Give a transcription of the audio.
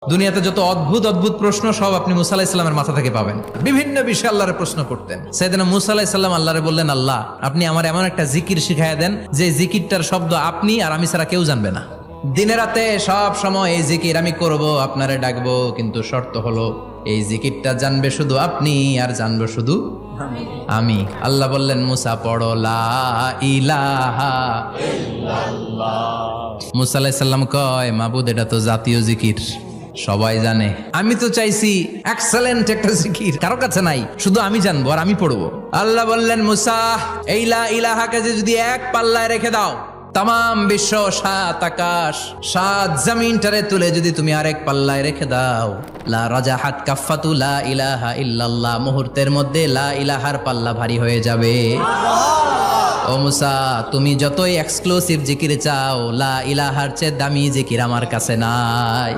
দুনিয়াতে যত অদ্ভুত অদ্ভুত প্রশ্ন সব আপনি মুসা আলাইহিস সালামের মাথা থেকে পাবেন। বিভিন্ন বিষয়ে আল্লাহরে প্রশ্ন করতেন। সাইয়েদনা মুসা আলাইহিস সালাম আল্লাহরে বললেন, আল্লাহ আপনি আমার এমন একটা জিকির শিখাইয়া দেন যে জিকিরটার শব্দ আপনি আর আমি ছাড়া কেউ জানবে না। দিনে রাতে সব সময় এই জিকির আমি করব, আপনারে ডাকবো, কিন্তু শর্ত হলো এই জিকিরটা জানবে শুধু আপনি আর জানবো শুধু আমি। আল্লাহ বললেন, মুসা পড়ো লা ইলাহা ইল্লাল্লাহ। মুসা আলাইহিস সালাম কয়, মাবুদ এটা তো জাতীয় জিকির, সবাই জানে। আমি তো চাইছি এক্সেলেন্ট একটা জিকির, কারো কাছে নাই, শুধু আমি জানবো আর আমি পড়বো। আল্লাহ বললেন, মুসা এই লা ইলাহাকে যদি এক পাল্লায় রেখে দাও, তাম বিশ্ব, 7 আকাশ 7 জমিনটারে তুলে যদি তুমি আরেক পাল্লায় রেখে দাও, লা রাজাহাত কাফাতু লা ইলাহা ইল্লাল্লাহ, মুহূর্তের মধ্যে লা ইলাহার পাল্লা ভারী হয়ে যাবে। ও মুসা, তুমি যতই এক্সক্লুসিভ জিকির চাও, লা ইলাহার চেয়ে দামি জিকির আমার কাছে নাই।